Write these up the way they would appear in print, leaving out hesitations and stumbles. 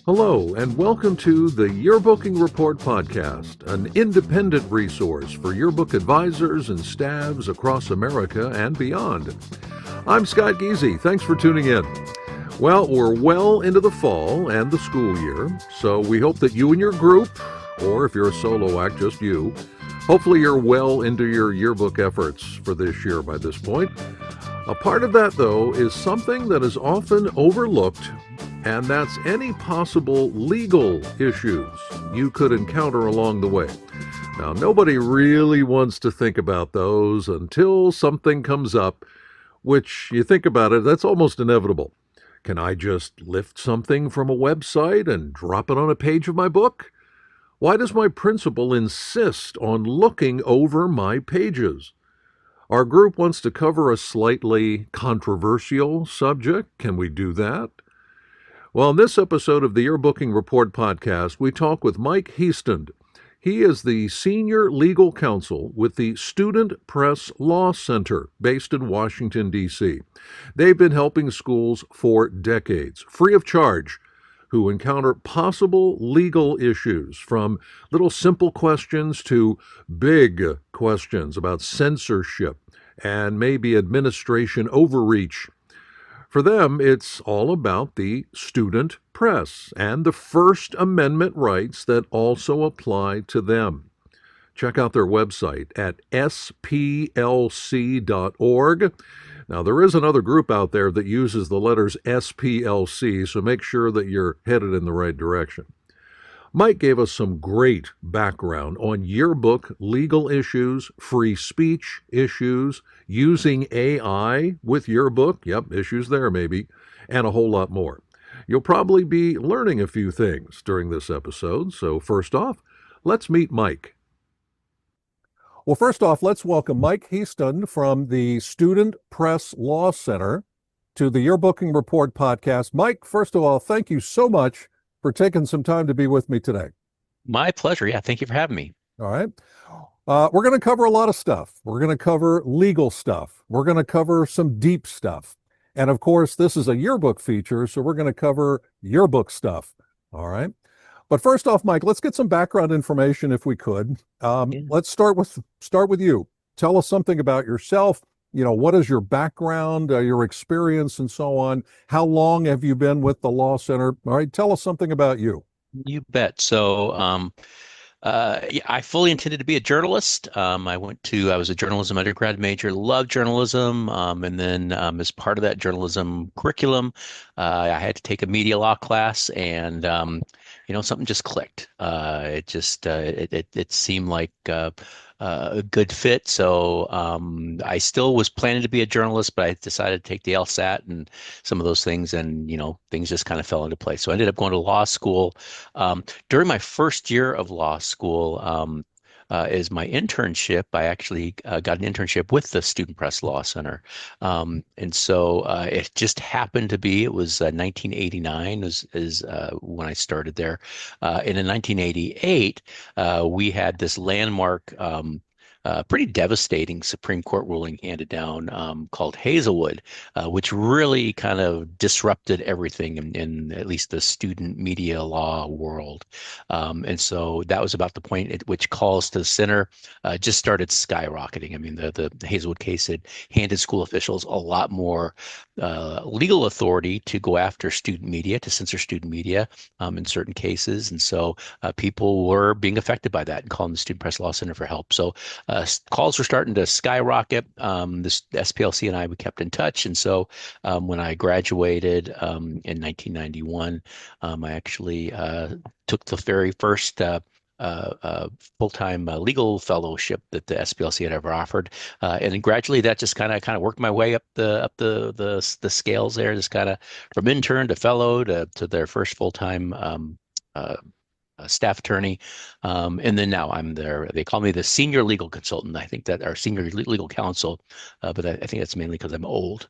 Hello, and welcome to the Yearbooking Report podcast, an independent resource for yearbook advisors and staffs across America and beyond. I'm Scott Giese. Thanks for tuning in. Well, we're well into the fall and the school year, so we hope that you and your group, or if you're a solo act, just you, hopefully you're well into your yearbook efforts for this year by this point. A part of that, though, is something that is often overlooked, and that's any possible legal issues you could encounter along the way. Now, nobody really wants to think about those until something comes up, which, you think about it, that's almost inevitable. Can I just lift something from a website and drop it on a page of my book? Why does my principal insist on looking over my pages? Our group wants to cover a slightly controversial subject. Can we do that? Well, in this episode of the Yearbooking Report podcast, we talk with Mike Hiestand. He is the Senior Legal Counsel with the Student Press Law Center based in Washington, D.C. They've been helping schools for decades, free of charge, who encounter possible legal issues, from little simple questions to big questions about censorship and maybe administration overreach. For them, it's all about the student press and the First Amendment rights that also apply to them. Check out their website at splc.org. Now, there is another group out there that uses the letters SPLC, so make sure that you're headed in the right direction. Mike gave us some great background on yearbook legal issues, free speech issues, using AI with yearbook, issues there maybe, and a whole lot more. You'll probably be learning a few things during this episode, so first off, let's meet Mike. Well, first off, let's welcome Mike Hiestand from the Student Press Law Center to the Yearbooking Report podcast. Mike, first of all, thank you so much for taking some time to be with me today. My pleasure. Yeah, thank you for having me. All right. We're going to cover a lot of stuff. We're going to cover legal stuff. We're going to cover some deep stuff. And of course, this is a yearbook feature, so we're going to cover yearbook stuff. All right. But first off, Mike, let's get some background information if we could. Let's start with you. Tell us something about yourself. What is your background, your experience, and so on? How long have you been with the Law Center? All right, tell us something about you. You bet. So I fully intended to be a journalist. I was a journalism undergrad major, loved journalism. And then as part of that journalism curriculum, I had to take a media law class, and something just clicked. It seemed like a good fit. So I still was planning to be a journalist, but I decided to take the LSAT and some of those things, and things just kind of fell into place. So I ended up going to law school. During my first year of law school, as my internship, I actually got an internship with the Student Press Law Center. And so it just happened to be, it was 1989 is when I started there. And in 1988, we had this landmark, pretty devastating Supreme Court ruling handed down called Hazelwood, which really kind of disrupted everything in at least the student media law world. And so that was about the point at which calls to the center just started skyrocketing. I mean, the Hazelwood case had handed school officials a lot more legal authority to go after student media, to censor student media in certain cases. And so people were being affected by that and calling the Student Press Law Center for help. So calls were starting to skyrocket. This SPLC and we kept in touch. And so when I graduated in 1991, I actually took the very first full-time legal fellowship that the SPLC had ever offered, and then gradually that just kind of worked my way up the scales there, just kind of from intern to fellow to their first full-time staff attorney, and then now I'm there. They call me the senior legal consultant. I think that our senior legal counsel, but I think that's mainly because I'm old.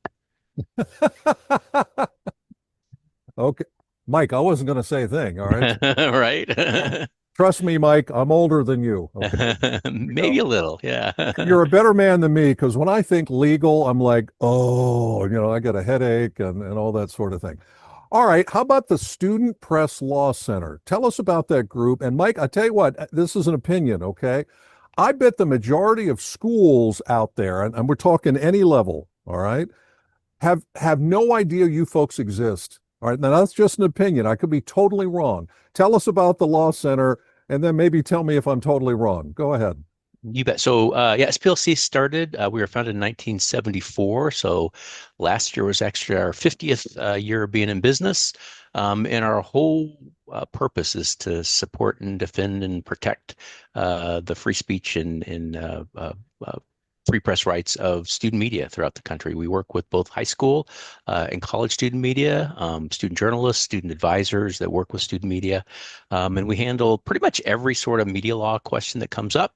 Okay, Mike, I wasn't going to say a thing. All right, right. Trust me, Mike, I'm older than you. Okay. Maybe a little, yeah. You're a better man than me, because when I think legal, I'm like, oh, I got a headache and all that sort of thing. All right, how about the Student Press Law Center? Tell us about that group. And Mike, I tell you what, this is an opinion, okay? I bet the majority of schools out there, and we're talking any level, all right, have no idea you folks exist. All right, now that's just an opinion. I could be totally wrong. Tell us about the Law Center, and then maybe tell me if I'm totally wrong. Go ahead. You bet. So, yeah, SPLC started. We were founded in 1974. So, last year was actually our 50th year of being in business. And our whole purpose is to support and defend and protect the free speech and free press rights of student media throughout the country. We work with both high school and college student media, student journalists, student advisors that work with student media. And we handle pretty much every sort of media law question that comes up.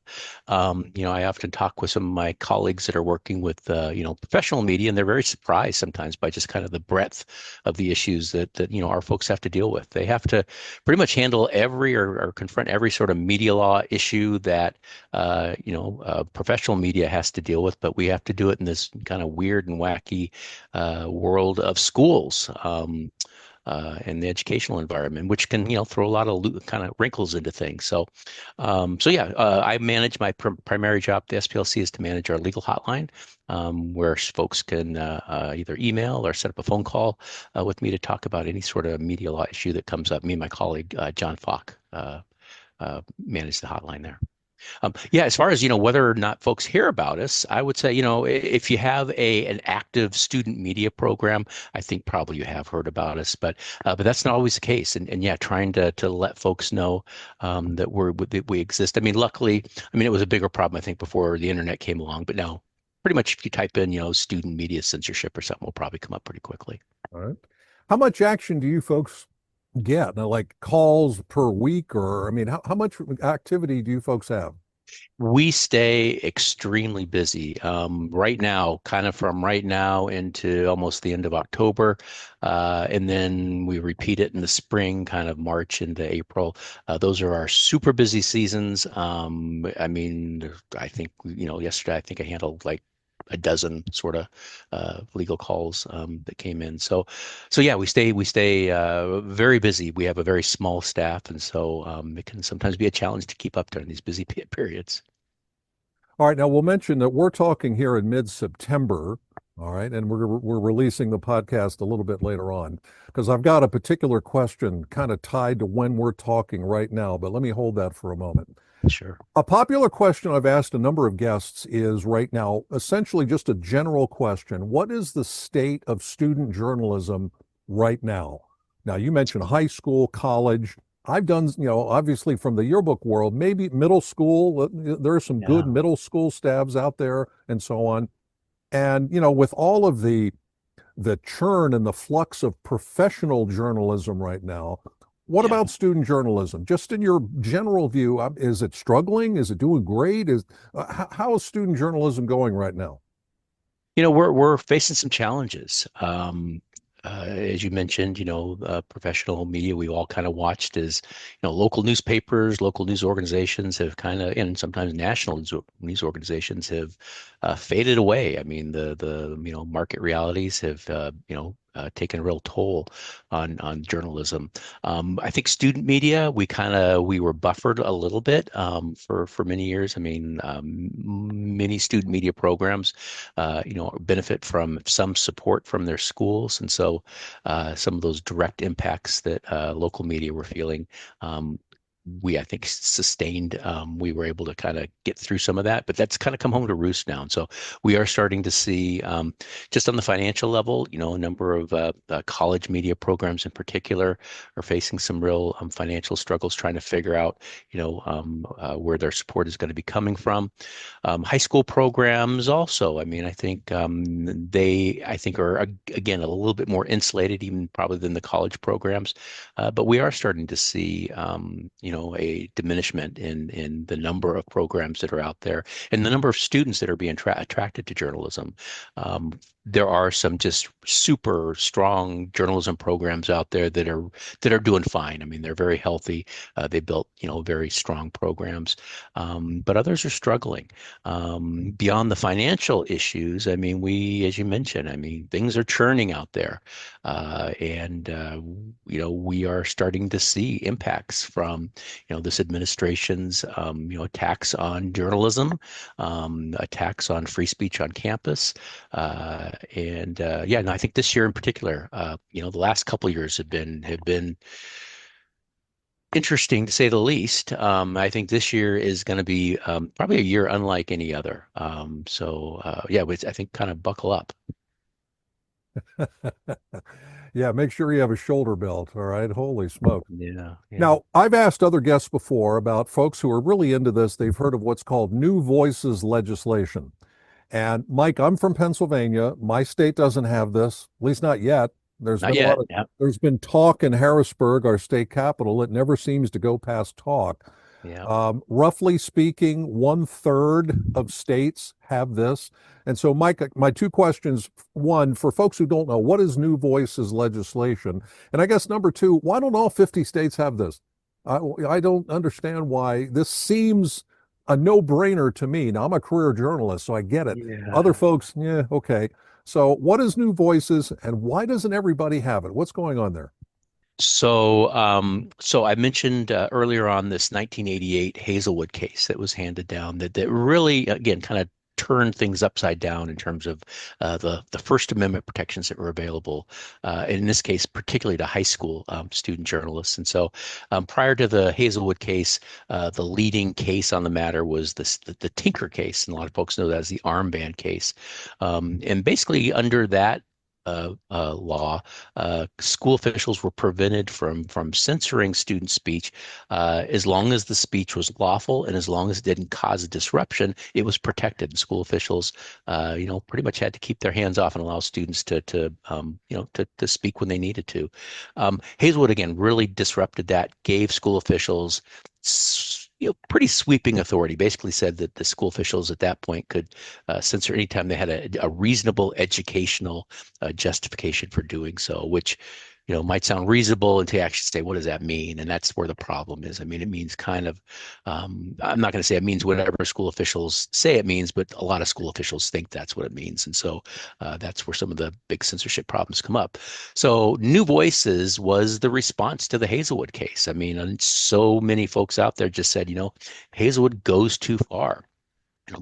I often talk with some of my colleagues that are working with, professional media, and they're very surprised sometimes by just kind of the breadth of the issues that our folks have to deal with. They have to pretty much handle every or confront every sort of media law issue that, professional media has to deal with, but we have to do it in this kind of weird and wacky world of schools. And the educational environment, which can, throw a lot of kind of wrinkles into things. So yeah, I manage my primary job at the SPLC is to manage our legal hotline, where folks can either email or set up a phone call with me to talk about any sort of media law issue that comes up. Me and my colleague John Falk manage the hotline there. Yeah, as far as whether or not folks hear about us, I would say if you have an active student media program, I think probably you have heard about us, but that's not always the case. And yeah, trying to let folks know that we exist. I mean, luckily, it was a bigger problem I think before the internet came along, but now pretty much if you type in student media censorship or something, will probably come up pretty quickly. All right. How much action do you folks get? Now, like calls per week, or I mean, how much activity do you folks have? We stay extremely busy right now, kind of from right now into almost the end of October. And then we repeat it in the spring, kind of March into April. Those are our super busy seasons. I think, yesterday, I think I handled like a dozen sort of legal calls that came in. So yeah, we stay very busy. We have a very small staff, and so it can sometimes be a challenge to keep up during these busy periods. All right, now we'll mention that we're talking here in mid-September, all right, and we're releasing the podcast a little bit later on because I've got a particular question kind of tied to when we're talking right now, but let me hold that for a moment. Sure. A popular question I've asked a number of guests is right now essentially just a general question. What is the state of student journalism right now? Now, you mentioned high school, college. I've done, obviously from the yearbook world, maybe middle school. There are some good Yeah. middle school stabs out there and so on. And, with all of the churn and the flux of professional journalism right now, what Yeah. about student journalism? Just in your general view, is it struggling? Is it doing great? How is student journalism going right now? We're facing some challenges. As you mentioned, professional media, we all kind of watched as, local newspapers, local news organizations have kind of, and sometimes national news organizations have faded away. I mean, the market realities have, taken a real toll on journalism. I think student media, we were buffered a little bit for many years. I mean, many student media programs, benefit from some support from their schools, and so some of those direct impacts that local media were feeling. I think, sustained. We were able to kind of get through some of that, but that's kind of come home to roost now. And so we are starting to see, just on the financial level, a number of college media programs in particular are facing some real financial struggles, trying to figure out, where their support is going to be coming from. High school programs also. I mean, I think I think are again a little bit more insulated, even probably than the college programs. But we are starting to see, a diminishment in the number of programs that are out there and the number of students that are being attracted to journalism. there are some just super strong journalism programs out there that are doing fine. I mean, they're very healthy. They built, very strong programs, but others are struggling. Beyond the financial issues, I mean, as you mentioned, I mean, things are churning out there, and we are starting to see impacts from, this administration's, attacks on journalism, attacks on free speech on campus. And I think this year in particular, the last couple years have been interesting to say the least. I think this year is going to be probably a year unlike any other. I think kind of buckle up. Yeah, make sure you have a shoulder belt. All right. Holy smoke. Yeah, yeah, Now, I've asked other guests before about folks who are really into this. They've heard of what's called New Voices legislation. And Mike, I'm from Pennsylvania. My state doesn't have this, at least not yet. not yet. Yeah, There's been talk in Harrisburg, our state capital. It never seems to go past talk. yeah. Roughly speaking, 1/3 of states have this. And so, Mike, my two questions: one, for folks who don't know, what is New Voices legislation? And I guess number two, why don't all 50 states have this? I don't understand why this seems a no-brainer to me. Now, I'm a career journalist, so I get it. Other Yeah. folks, yeah, okay. So, what is New Voices, and why doesn't everybody have it? What's going on there? So I mentioned earlier on this 1988 Hazelwood case that was handed down that really, again, kind of turned things upside down in terms of the First Amendment protections that were available, in this case, particularly to high school student journalists. And so, prior to the Hazelwood case, the leading case on the matter was the Tinker case, and a lot of folks know that as the armband case. And basically, under that law, school officials were prevented from censoring student speech as long as the speech was lawful and as long as it didn't cause a disruption. It was protected. And school officials, pretty much had to keep their hands off and allow students to speak when they needed to. Hazelwood again really disrupted that, gave school officials pretty sweeping authority. Basically said that the school officials at that point could censor anytime they had a reasonable educational justification for doing so, which might sound reasonable until you actually say, what does that mean? And that's where the problem is. I mean, it means kind of, I'm not going to say it means whatever school officials say it means, but a lot of school officials think that's what it means. And so that's where some of the big censorship problems come up. So New Voices was the response to the Hazelwood case. I mean, and so many folks out there just said, Hazelwood goes too far.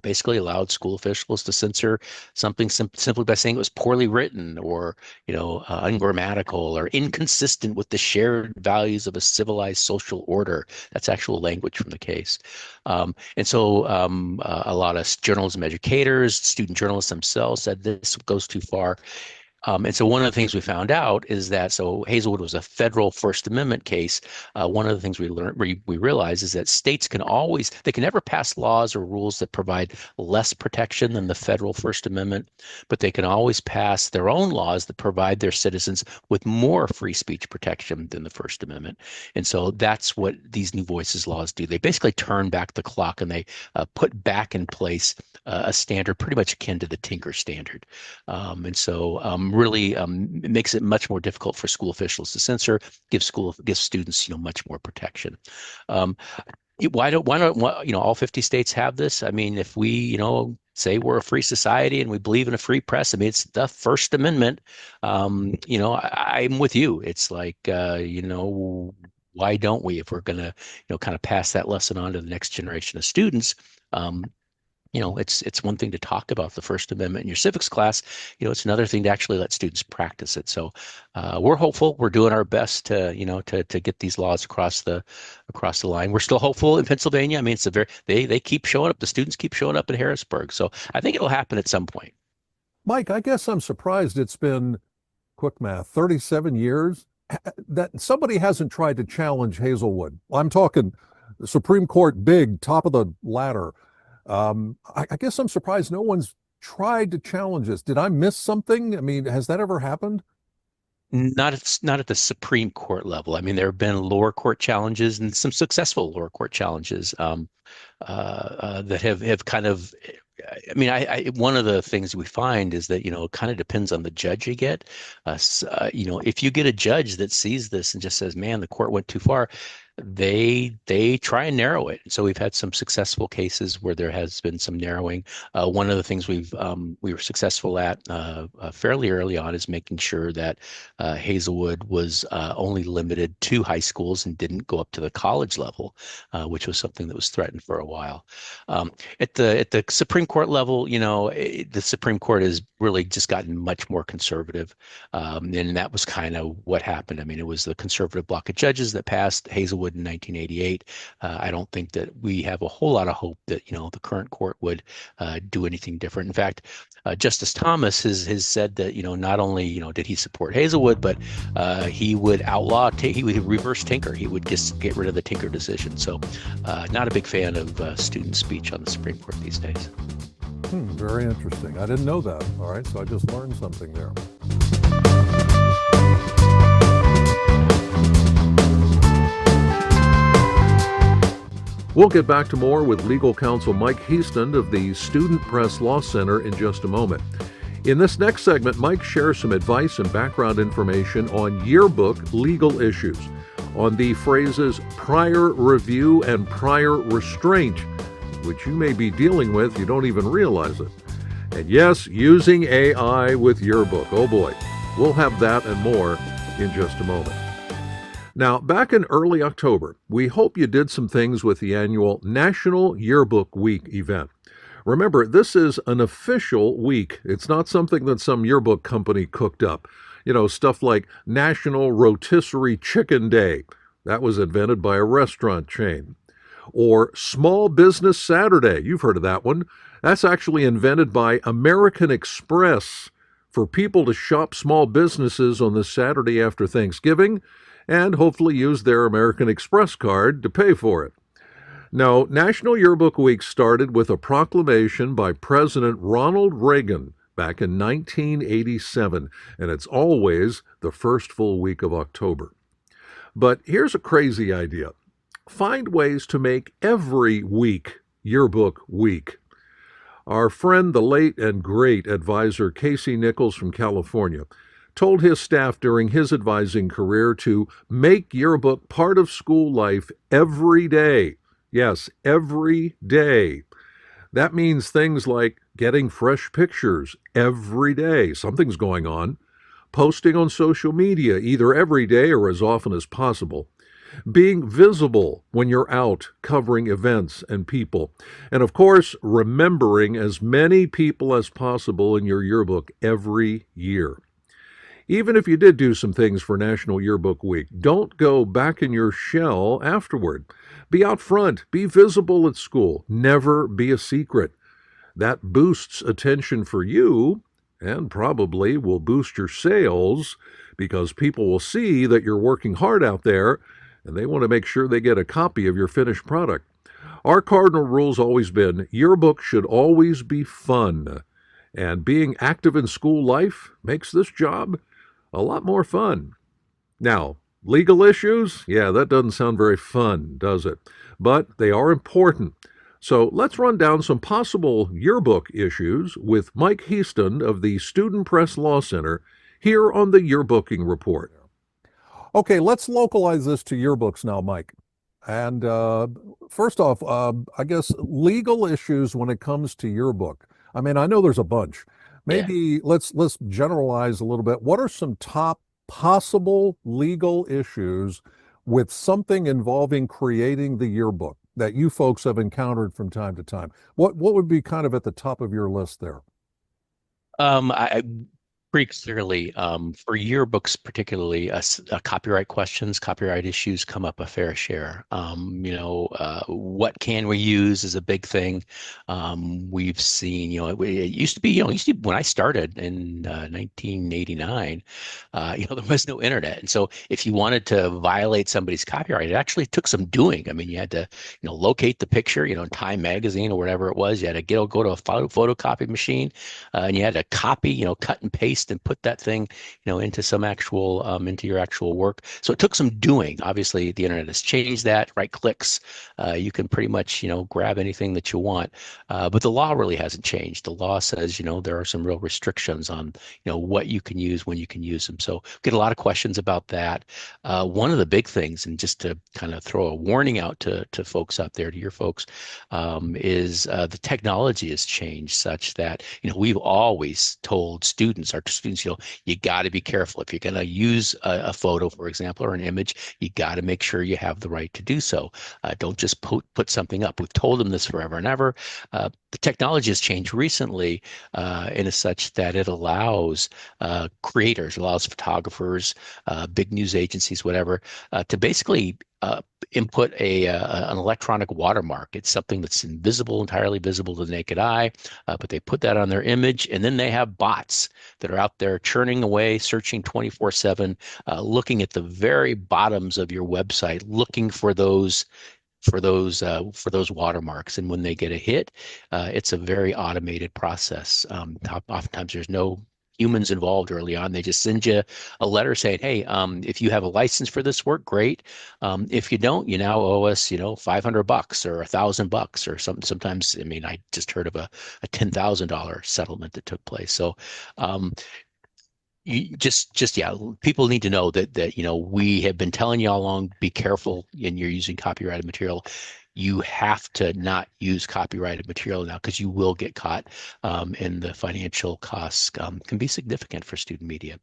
Basically allowed school officials to censor something simply by saying it was poorly written or, ungrammatical or inconsistent with the shared values of a civilized social order. That's actual language from the case. A lot of journalism educators, student journalists themselves said this goes too far. And so one of the things we found out is that Hazelwood was a federal First Amendment case. One of the things we learned, we realized is that states they can never pass laws or rules that provide less protection than the federal First Amendment, but they can always pass their own laws that provide their citizens with more free speech protection than the First Amendment. And so that's what these New Voices laws do. They basically turn back the clock and they put back in place a standard pretty much akin to the Tinker standard. Really it makes it much more difficult for school officials to censor, gives students much more protection. Why don't all 50 states have this? I mean, if we say we're a free society and we believe in a free press, I mean it's the First Amendment. I'm with you. It's like why don't we, if we're going to kind of pass that lesson on to the next generation of students? It's one thing to talk about the First Amendment in your civics class. It's another thing to actually let students practice it. So we're hopeful. We're doing our best to get these laws across the line. We're still hopeful in Pennsylvania. I mean, they keep showing up. The students keep showing up in Harrisburg. So I think it'll happen at some point. Mike, I guess I'm surprised it's been, quick math, 37 years that somebody hasn't tried to challenge Hazelwood. I'm talking the Supreme Court, big, top of the ladder. I guess I'm surprised no one's tried to challenge this. Did I miss something? I mean, has that ever happened? Not at the Supreme Court level. I mean, there have been lower court challenges and some successful lower court challenges that have kind of I mean, one of the things we find is that, it kind of depends on the judge you get. If you get a judge that sees this and just says, "Man, the court went too far," they try and narrow it. So we've had some successful cases where there has been some narrowing. One of the things we were successful at fairly early on is making sure that Hazelwood was only limited to high schools and didn't go up to the college level, which was something that was threatened for a while. At the Supreme Court level, the Supreme Court has really just gotten much more conservative, and that was kind of what happened. I mean, it was the conservative block of judges that passed Hazelwood in 1988. I don't think that we have a whole lot of hope that the current court would do anything different. In fact, Justice Thomas has said that not only did he support Hazelwood, but he would he would reverse Tinker. He would just get rid of the Tinker decision. So, not a big fan of student speech on the Supreme Court these days. Very interesting. I didn't know that. All right, so I just learned something there. We'll get back to more with legal counsel Mike Hiestand of the Student Press Law Center in just a moment. In this next segment, Mike shares some advice and background information on yearbook legal issues, on the phrases prior review and prior restraint, which you may be dealing with, you don't even realize it. And yes, using AI with Yearbook. Oh boy, we'll have that and more in just a moment. Now, back in early October, we hope you did some things with the annual National Yearbook Week event. Remember, this is an official week. It's not something that some yearbook company cooked up. Stuff like National Rotisserie Chicken Day. That was invented by a restaurant chain. Or Small Business Saturday. You've heard of that one. That's actually invented by American Express for people to shop small businesses on the Saturday after Thanksgiving and hopefully use their American Express card to pay for it. Now, National Yearbook Week started with a proclamation by President Ronald Reagan back in 1987, and it's always the first full week of October. But here's a crazy idea. Find ways to make every week Yearbook Week. Our friend, the late and great advisor Casey Nichols from California, told his staff during his advising career to make yearbook part of school life every day. Yes, every day. That means things like getting fresh pictures every day. Something's going on. Posting on social media either every day or as often as possible. Being visible when you're out covering events and people. And of course, remembering as many people as possible in your yearbook every year. Even if you did do some things for National Yearbook Week, don't go back in your shell afterward. Be out front. Be visible at school. Never be a secret. That boosts attention for you and probably will boost your sales because people will see that you're working hard out there and they want to make sure they get a copy of your finished product. Our cardinal rule's always been yearbook should always be fun. And being active in school life makes this job a lot more fun. Now, legal issues? Yeah, that doesn't sound very fun, does it? But they are important. So let's run down some possible yearbook issues with Mike Hiestand of the Student Press Law Center here on the Yearbooking Report. Okay, let's localize this to yearbooks now, Mike. And first off, I guess legal issues when it comes to yearbook. I mean, I know there's a bunch. Maybe let's generalize a little bit. What are some top possible legal issues with something involving creating the yearbook that you folks have encountered from time to time? What would be kind of at the top of your list there? I pretty clearly, for yearbooks particularly, copyright questions, copyright issues come up a fair share. What can we use is a big thing. We've seen, it used to be, when I started in 1989, there was no internet. And so if you wanted to violate somebody's copyright, it actually took some doing. I mean, you had to, locate the picture, in Time Magazine or whatever it was. You had to go to a photocopy machine and you had to copy, cut and paste paste and put that thing, into some actual into your actual work. So it took some doing. Obviously, the internet has changed that. Right clicks, you can pretty much grab anything that you want. But the law really hasn't changed. The law says there are some real restrictions on what you can use, when you can use them. So get a lot of questions about that. One of the big things, and just to kind of throw a warning out to folks out there, to your folks, is the technology has changed such that we've always told students, our students, you got to be careful if you're going to use a photo, for example, or an image. You got to make sure you have the right to do so. Don't just put something up. We've told them this forever and ever. The technology has changed recently in a such that it allows creators, allows photographers, big news agencies, whatever, to basically input an electronic watermark. It's something that's invisible, entirely visible to the naked eye, but they put that on their image, and then they have bots that are out there churning away, searching 24/7, looking at the very bottoms of your website, looking for those watermarks. And when they get a hit, it's a very automated process. Oftentimes there's no humans involved early on. They just send you a letter saying, hey, if you have a license for this work, great. If you don't, you now owe us, $500 or $1,000 or something. Sometimes, I mean, I just heard of a $10,000 settlement that took place. So you yeah, people need to know that we have been telling you all along, be careful when you're using copyrighted material. You have to not use copyrighted material now, because you will get caught, and the financial costs can be significant for student media.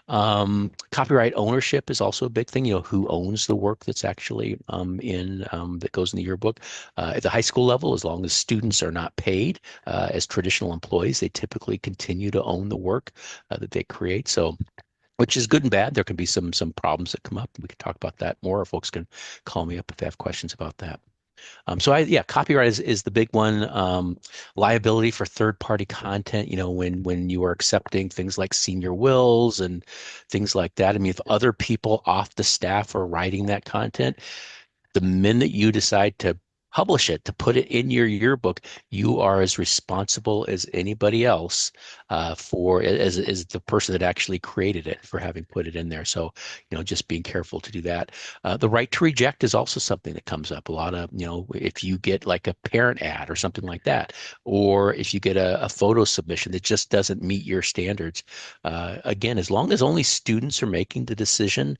Copyright ownership is also a big thing. Who owns the work that's actually that goes in the yearbook. At the high school level, as long as students are not paid as traditional employees, they typically continue to own the work that they create. So, which is good and bad. There can be some problems that come up. We can talk about that more, or folks can call me up if they have questions about that. Copyright is the big one. Liability for third-party content, when you are accepting things like senior wills and things like that. I mean, if other people off the staff are writing that content, the minute you decide to publish it, to put it in your yearbook, you are as responsible as anybody else for as the person that actually created it, for having put it in there. So, just being careful to do that. The right to reject is also something that comes up a lot of, if you get like a parent ad or something like that, or if you get a photo submission that just doesn't meet your standards. Again, as long as only students are making the decision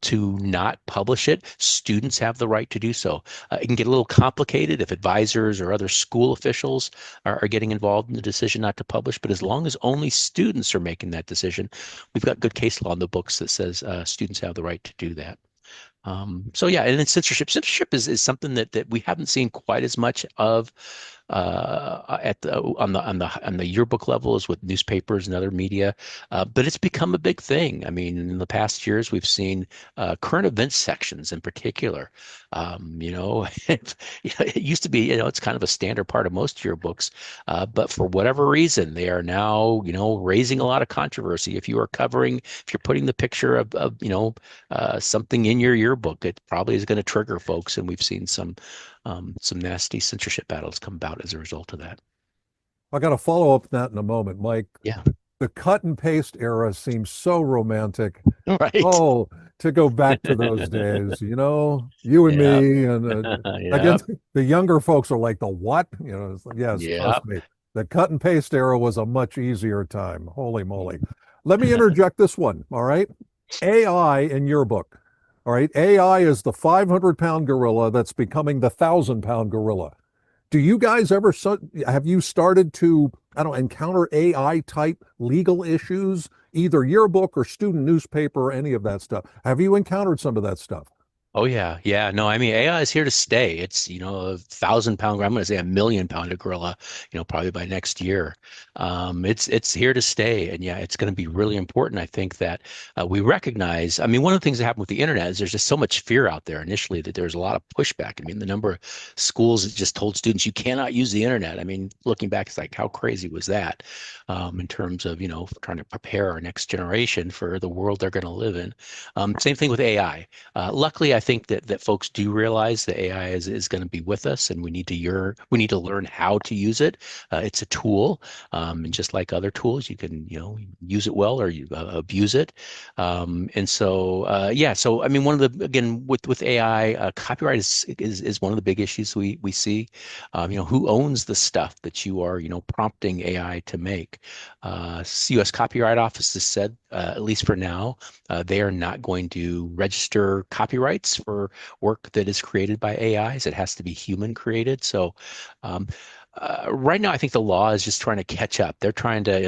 to not publish it, students have the right to do so. It can get a little complicated if advisors or other school officials are getting involved in the decision not to publish. But as long as only students are making that decision, we've got good case law in the books that says students have the right to do that. And then censorship. Censorship is something that we haven't seen quite as much of on the yearbook level as with newspapers and other media, but it's become a big thing. I mean, in the past years, we've seen current events sections in particular. It used to be, it's kind of a standard part of most yearbooks, but for whatever reason, they are now, raising a lot of controversy. If you're putting the picture of something in your yearbook, it probably is going to trigger folks, and we've seen some nasty censorship battles come about as a result of that. I got to follow up that in a moment, Mike. Yeah. The cut and paste era seems so romantic. Right. Oh, to go back to those days, you and Yeah. me, and again, the younger folks are like, the what? Yes, trust me. The cut and paste era was a much easier time. Holy moly. Let me interject this one, all right? AI in yearbook. All right, AI is the 500-pound gorilla that's becoming the 1,000-pound gorilla. Do you guys have you started to, encounter AI type legal issues, either yearbook or student newspaper or any of that stuff? Have you encountered some of that stuff? Oh yeah, yeah. No, I mean AI is here to stay. It's 1,000-pound. I'm going to say 1,000,000-pound gorilla. Probably by next year. It's here to stay, and yeah, it's going to be really important. I think that we recognize. I mean, one of the things that happened with the internet is there's just so much fear out there initially that there's a lot of pushback. I mean, the number of schools that just told students you cannot use the internet. I mean, looking back, it's like, how crazy was that? In terms of trying to prepare our next generation for the world they're going to live in. Same thing with AI. Luckily, I think that folks do realize that AI is going to be with us, and we need to learn how to use it. It's a tool, and just like other tools, you can use it well or you abuse it. And so yeah, so I mean, one of the again with AI, copyright is one of the big issues we see. Who owns the stuff that you are prompting AI to make? U.S. Copyright Office has said, at least for now, they are not going to register copyrights for work that is created by AIs. It has to be human created. So right now, I think the law is just trying to catch up. The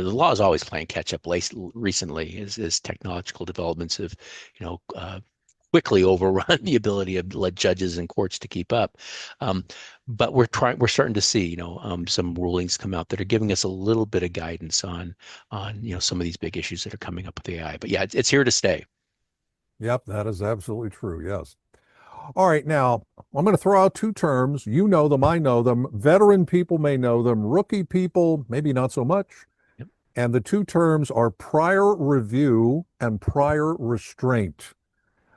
law is always playing catch up recently as technological developments have, quickly overrun the ability of judges and courts to keep up. But we're starting to see, some rulings come out that are giving us a little bit of guidance on some of these big issues that are coming up with AI. But yeah, it's here to stay. Yep, that is absolutely true. Yes. All right, now I'm going to throw out two terms. You know them, I know them. Veteran people may know them. Rookie people, maybe not so much. Yep. And the two terms are prior review and prior restraint.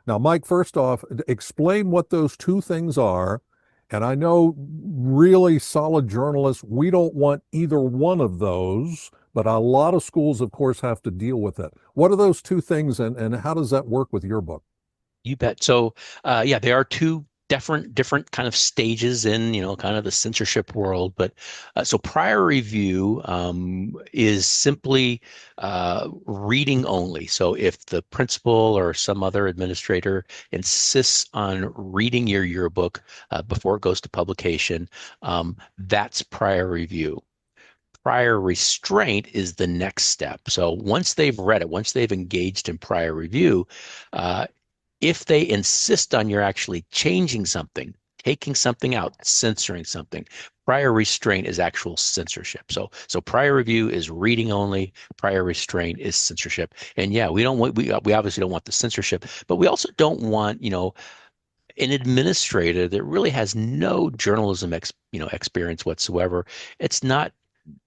Now, Mike, first off, explain what those two things are. And I know really solid journalists, we don't want either one of those, but a lot of schools, of course, have to deal with it. What are those two things, and how does that work with your book? You bet. So, yeah, there are two different kind of stages in, kind of the censorship world. But so prior review is simply reading only. So if the principal or some other administrator insists on reading your yearbook before it goes to publication, that's prior review. Prior restraint is the next step. So once they've read it, once they've engaged in prior review, if they insist on you're actually changing something, taking something out, censoring something, prior restraint is actual censorship. So prior review is reading only, prior restraint is censorship. And yeah, we obviously don't want the censorship, but we also don't want, an administrator that really has no journalism experience whatsoever. It's not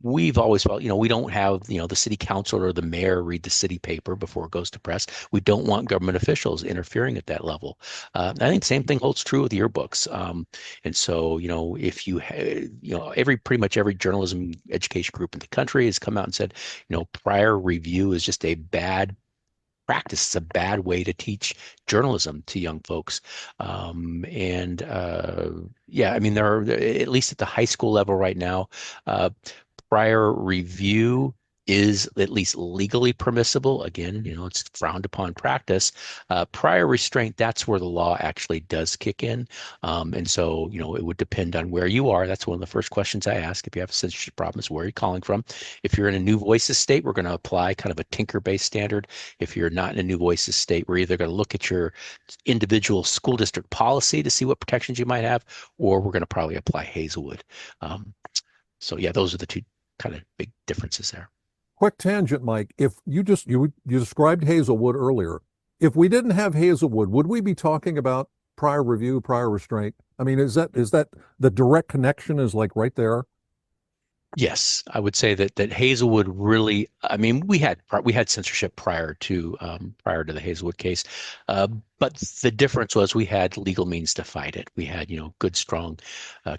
We've always felt, we don't have, the city council or the mayor read the city paper before it goes to press. We don't want government officials interfering at that level. I think the same thing holds true with yearbooks. And so, if pretty much every journalism education group in the country has come out and said, prior review is just a bad practice. It's a bad way to teach journalism to young folks. Yeah, I mean, there are, at least at the high school level right now, prior review is at least legally permissible. Again, it's frowned upon practice. Prior restraint, that's where the law actually does kick in. And so, it would depend on where you are. That's one of the first questions I ask. If you have a censorship problem, is where are you calling from? If you're in a new voices state, we're going to apply kind of a tinker-based standard. If you're not in a new voices state, we're either going to look at your individual school district policy to see what protections you might have, or we're going to probably apply Hazelwood. So yeah, those are the two kind of big differences there. Quick tangent, Mike. If you described Hazelwood earlier, if we didn't have Hazelwood, would we be talking about prior review, prior restraint? I mean, is that the direct connection is like right there? Yes, I would say that Hazelwood really. I mean, we had censorship prior to the Hazelwood case, but the difference was we had legal means to fight it. We had good strong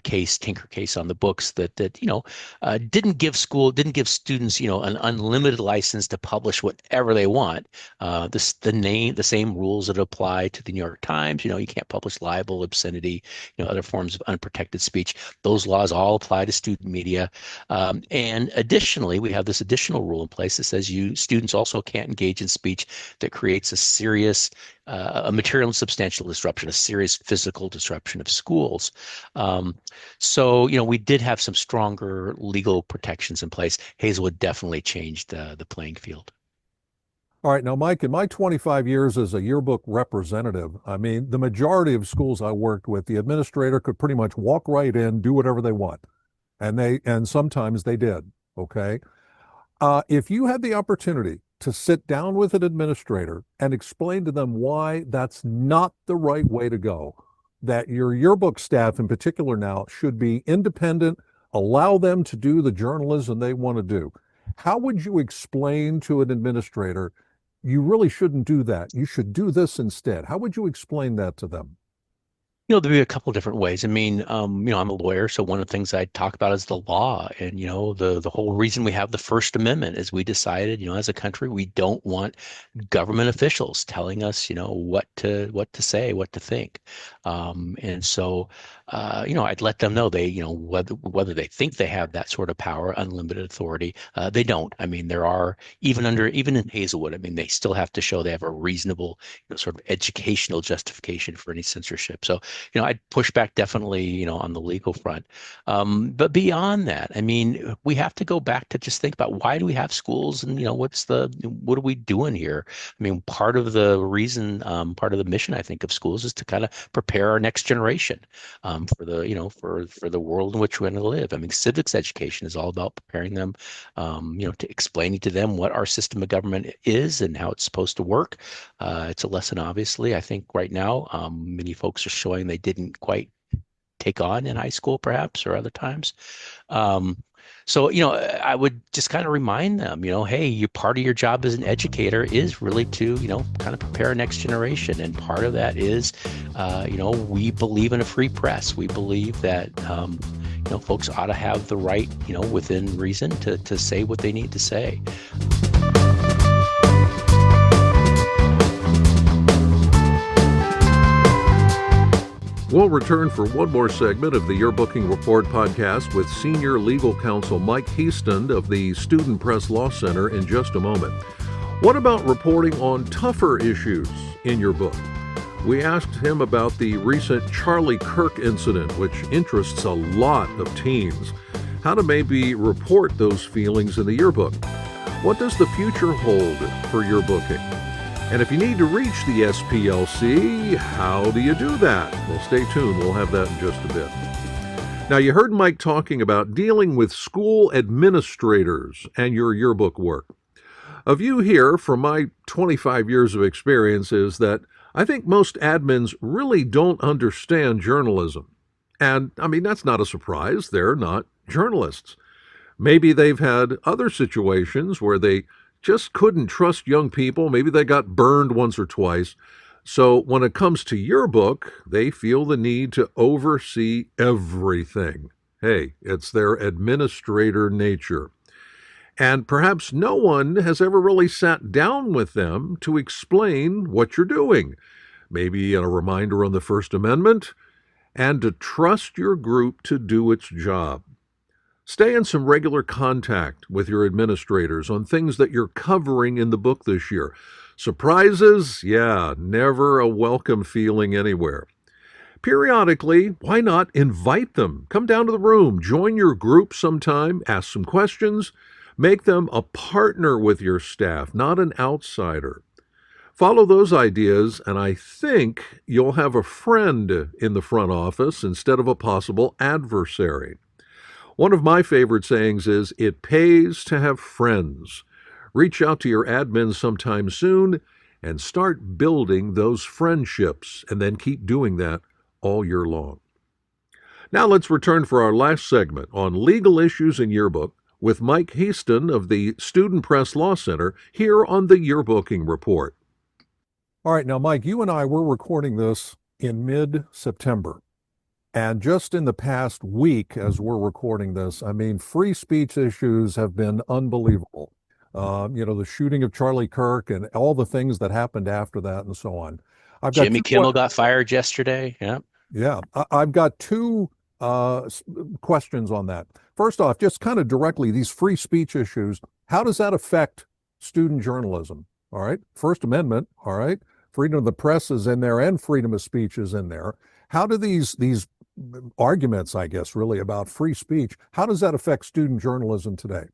tinker case on the books that didn't give students an unlimited license to publish whatever they want. The same rules that apply to the New York Times. You can't publish libel, obscenity, other forms of unprotected speech. Those laws all apply to student media. And additionally, we have this additional rule in place that says students also can't engage in speech that creates a serious, a material and substantial disruption, a serious physical disruption of schools. So, we did have some stronger legal protections in place. Hazelwood definitely changed the playing field. All right. Now, Mike, in my 25 years as a yearbook representative, I mean, the majority of schools I worked with, the administrator could pretty much walk right in, do whatever they want. And sometimes they did. Okay. If you had the opportunity to sit down with an administrator and explain to them why that's not the right way to go, that your yearbook staff in particular now should be independent, allow them to do the journalism they want to do, how would you explain to an administrator, you really shouldn't do that? You should do this instead. How would you explain that to them? There'll be a couple different ways. I mean, I'm a lawyer, so one of the things I talk about is the law, and the whole reason we have the First Amendment is we decided, as a country, we don't want government officials telling us, what to say, what to think, and so, I'd let them know they, whether they think they have that sort of power, unlimited authority, they don't. I mean, there are even in Hazelwood, I mean, they still have to show they have a reasonable, sort of educational justification for any censorship. So I'd push back definitely, on the legal front. But beyond that, I mean, we have to go back to just think about why do we have schools and, what are we doing here? I mean, part of the reason, part of the mission, I think, of schools is to kind of prepare our next generation for the, for the world in which we're going to live. I mean, civics education is all about preparing them, to explaining to them what our system of government is and how it's supposed to work. It's a lesson, obviously, I think right now, many folks are showing they didn't quite take on in high school, perhaps, or other times. Um, so, I would just kind of remind them, hey, part of your job as an educator is really to, kind of prepare a next generation. And part of that is, we believe in a free press. We believe that, folks ought to have the right, within reason to say what they need to say. We'll return for one more segment of the Yearbooking Report podcast with Senior Legal Counsel Mike Hiestand of the Student Press Law Center in just a moment. What about reporting on tougher issues in your book? We asked him about the recent Charlie Kirk incident, which interests a lot of teens. How to maybe report those feelings in the yearbook. What does the future hold for yearbooking? And if you need to reach the SPLC, how do you do that? Well, stay tuned. We'll have that in just a bit. Now, you heard Mike talking about dealing with school administrators and your yearbook work. A view here from my 25 years of experience is that I think most admins really don't understand journalism. And, I mean, that's not a surprise. They're not journalists. Maybe they've had other situations where they just couldn't trust young people. Maybe they got burned once or twice. So when it comes to yearbook, they feel the need to oversee everything. Hey, it's their administrator nature. And perhaps no one has ever really sat down with them to explain what you're doing. Maybe a reminder on the First Amendment, and to trust your group to do its job. Stay in some regular contact with your administrators on things that you're covering in the book this year. Surprises? Yeah, never a welcome feeling anywhere. Periodically, why not invite them? Come down to the room, join your group sometime, ask some questions, make them a partner with your staff, not an outsider. Follow those ideas, and I think you'll have a friend in the front office instead of a possible adversary. One of my favorite sayings is, it pays to have friends. Reach out to your admin sometime soon and start building those friendships, and then keep doing that all year long. Now let's return for our last segment on legal issues in yearbook with Mike Hiestand of the Student Press Law Center here on the Yearbooking Report. All right, now, Mike, you and I were recording this in mid-September. And just in the past week, as we're recording this, I mean, free speech issues have been unbelievable. The shooting of Charlie Kirk and all the things that happened after that and so on. Jimmy Kimmel got fired yesterday. Yeah. Yeah. I've got two questions on that. First off, just kind of directly, these free speech issues, how does that affect student journalism? All right. First Amendment. All right. Freedom of the press is in there and freedom of speech is in there. How do these arguments, I guess, really about free speech, how does that affect student journalism today?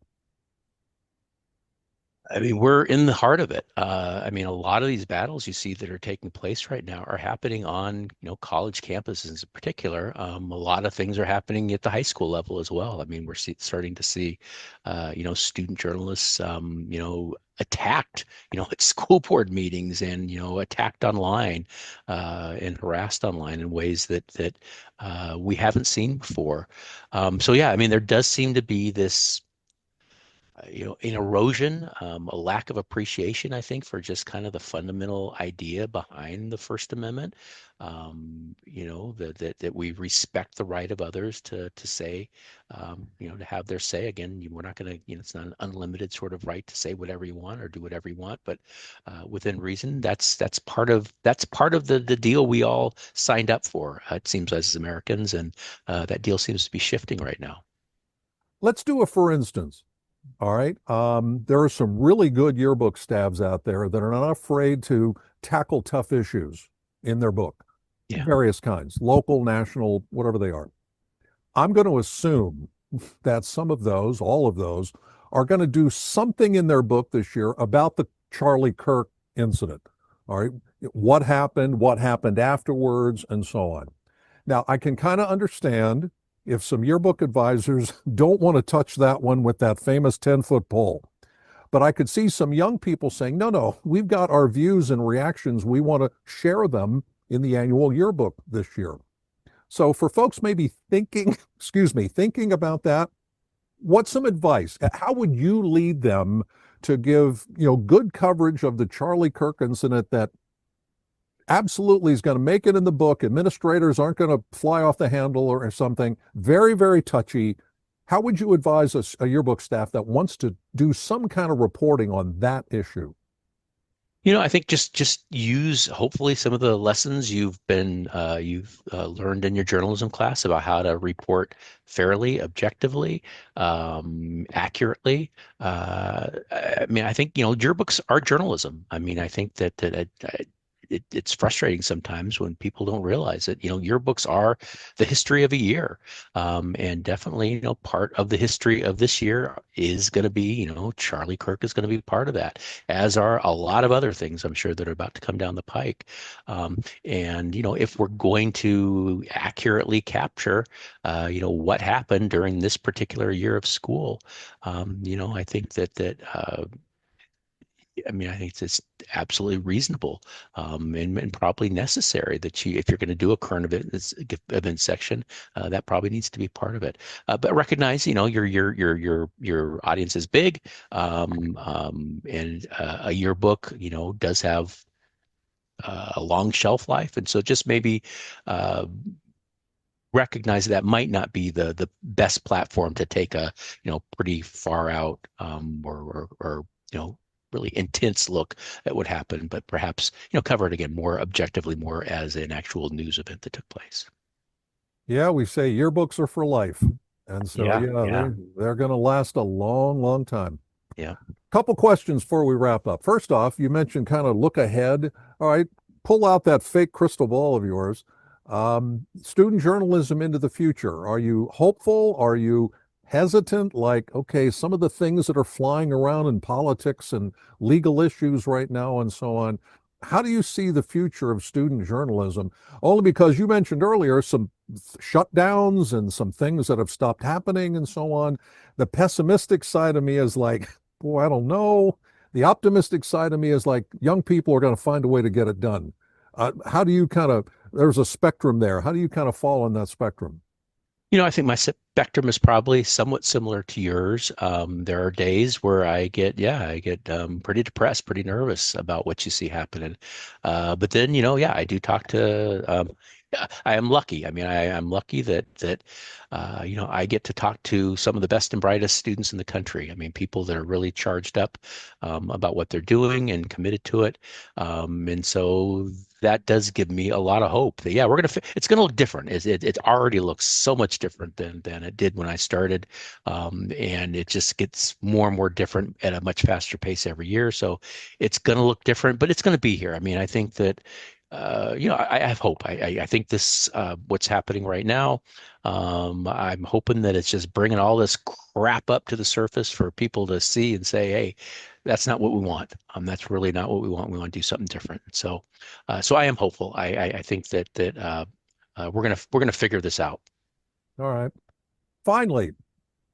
I mean, we're in the heart of it. I mean, a lot of these battles you see that are taking place right now are happening on, college campuses in particular. A lot of things are happening at the high school level as well. I mean, we're starting to see, student journalists, attacked, at school board meetings and, attacked online and harassed online in ways that we haven't seen before. So, yeah, I mean, there does seem to be this an erosion, a lack of appreciation, I think, for just kind of the fundamental idea behind the First Amendment. That we respect the right of others to say, to have their say. Again, we're not going to, it's not an unlimited sort of right to say whatever you want or do whatever you want, but within reason. That's part of the deal we all signed up for. It seems as Americans, and that deal seems to be shifting right now. Let's do a for instance. All right. There are some really good yearbook staffs out there that are not afraid to tackle tough issues in their book, Yeah. various kinds, local, national, whatever they are. I'm going to assume that some of those, all of those, are going to do something in their book this year about the Charlie Kirk incident. All right. What happened afterwards, and so on. Now, I can kind of understand if some yearbook advisors don't want to touch that one with that famous 10-foot pole. But I could see some young people saying, no, we've got our views and reactions. We want to share them in the annual yearbook this year. So for folks maybe thinking about that, what's some advice? How would you lead them to give, good coverage of the Charlie Kirk incident that absolutely is going to make it in the book? Administrators aren't going to fly off the handle or something. Very, very touchy. How would you advise a yearbook staff that wants to do some kind of reporting on that issue? I think just use hopefully some of the lessons you've learned in your journalism class about how to report fairly, objectively, accurately. I think yearbooks are journalism. I think that it's frustrating sometimes when people don't realize it. Yearbooks are the history of a year, and definitely, part of the history of this year is going to be, Charlie Kirk is going to be part of that, as are a lot of other things I'm sure that are about to come down the pike. And if we're going to accurately capture, what happened during this particular year of school, I think that. I think it's absolutely reasonable, and probably necessary that if you're going to do a current event section, that probably needs to be part of it. But recognize, your audience is big, and a yearbook, does have a long shelf life, and so just maybe recognize that might not be the best platform to take a pretty far out, or really intense look at what happened, but perhaps cover it again more objectively, more as an actual news event that took place. Yeah, we say yearbooks are for life, and so they're going to last a long, long time. Yeah. Couple questions before we wrap up. First off, you mentioned kind of look ahead. All right, pull out that fake crystal ball of yours. Student journalism into the future. Are you hopeful? Are you hesitant? Like, okay, some of the things that are flying around in politics and legal issues right now and so on. How do you see the future of student journalism? Only because you mentioned earlier some shutdowns and some things that have stopped happening and so on. The pessimistic side of me is like, boy, I don't know. The optimistic side of me is like, young people are going to find a way to get it done. How do you there's a spectrum there. How do you kind of fall on that spectrum? I think my spectrum is probably somewhat similar to yours. There are days where I get pretty depressed, pretty nervous about what you see happening. But then, I do talk to, I am lucky. I'm lucky that I get to talk to some of the best and brightest students in the country. People that are really charged up about what they're doing and committed to it. And so that does give me a lot of hope that, it's going to look different. It already looks so much different than it did when I started. And it just gets more and more different at a much faster pace every year. So it's going to look different, but it's going to be here. I think that, I have hope. I think this, what's happening right now, I'm hoping that it's just bringing all this crap up to the surface for people to see and say, hey, that's not what we want. That's really not what we want. We want to do something different. So I am hopeful. I think that we're gonna figure this out. All right. Finally,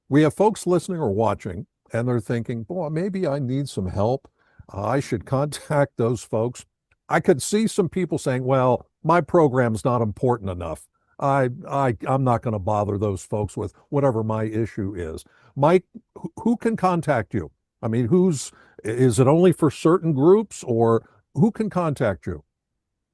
we have folks listening or watching, and they're thinking, boy, maybe I need some help. I should contact those folks. I could see some people saying, well, my program's not important enough. I'm not going to bother those folks with whatever my issue is. Mike, who can contact you? I mean, is it only for certain groups, or who can contact you?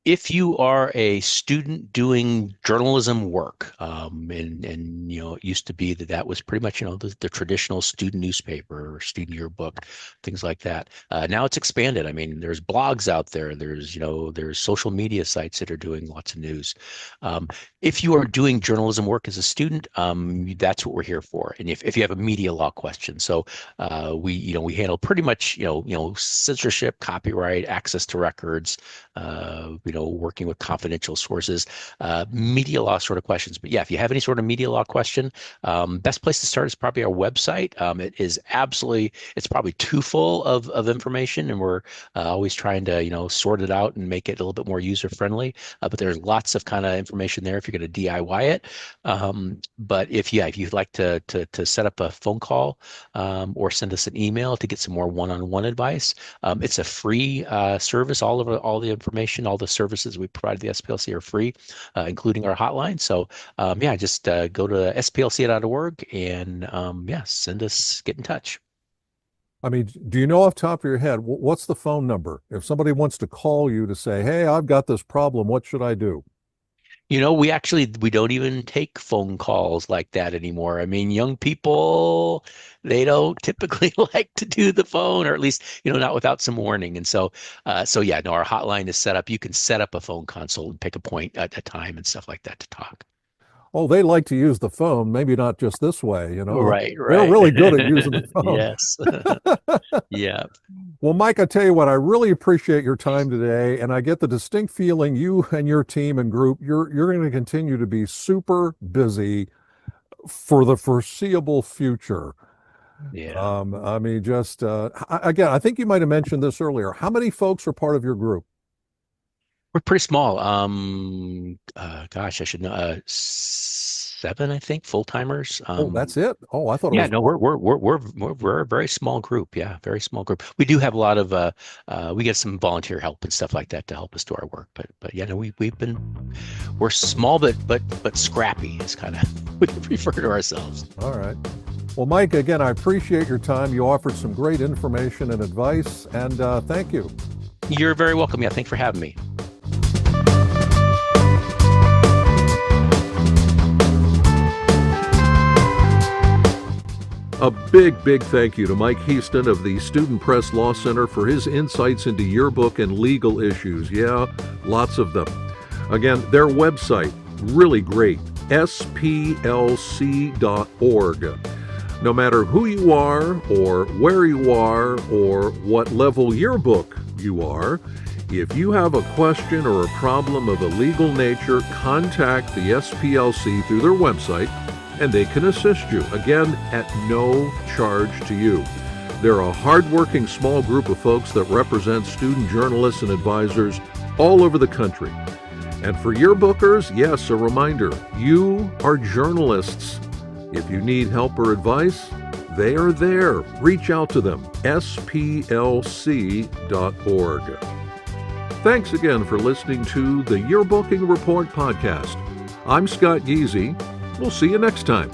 If you are a student doing journalism work, and it used to be that was pretty much the traditional student newspaper or student yearbook, things like that. Now it's expanded. I mean, there's blogs out there. There's social media sites that are doing lots of news. If you are doing journalism work as a student, that's what we're here for. And if you have a media law question, so we handle pretty much censorship, copyright, access to records. Working with confidential sources, media law sort of questions. But yeah, if you have any sort of media law question, best place to start is probably our website. It's probably too full of information, and we're always trying to, sort it out and make it a little bit more user friendly. But there's lots of kind of information there if you're going to DIY it. But if you'd like to set up a phone call or send us an email to get some more one-on-one advice, it's a free service. All the information, all the services we provide the SPLC are free, including our hotline. So just go to splc.org and get in touch. I mean, do you know off the top of your head, what's the phone number? If somebody wants to call you to say, hey, I've got this problem, what should I do? We don't even take phone calls like that anymore. I mean, young people, they don't typically like to do the phone, or at least, not without some warning. And so our hotline is set up. You can set up a phone consult and pick a point at a time and stuff like that to talk. Oh, they like to use the phone, maybe not just this way, Right. They're really good at using the phone. Yes. Yeah. Well, Mike, I tell you what, I really appreciate your time today, and I get the distinct feeling you and your team and group, you're going to continue to be super busy for the foreseeable future. Yeah. I mean, just again, I think you might have mentioned this earlier. How many folks are part of your group? We're pretty small. I should know. 7, I think, full-timers. That's it. Oh, I thought it was. No, we're a very small group. Yeah, very small group. We do have a lot of we get some volunteer help and stuff like that to help us do our work. But we're small but scrappy is kind of we refer to ourselves. All right. Well, Mike, again, I appreciate your time. You offered some great information and advice, and thank you. You're very welcome. Yeah, thanks for having me. A big thank you to Mike Hiestand of the Student Press Law Center for his insights into yearbook and legal issues. Yeah, lots of them. Again, their website, really great, splc.org. No matter who you are or where you are or what level yearbook you are, if you have a question or a problem of a legal nature, contact the SPLC through their website, and they can assist you, again, at no charge to you. They're a hardworking small group of folks that represent student journalists and advisors all over the country. And for yearbookers, yes, a reminder, you are journalists. If you need help or advice, they are there. Reach out to them, splc.org. Thanks again for listening to the Yearbooking Report podcast. I'm Scott Yeasy. We'll see you next time.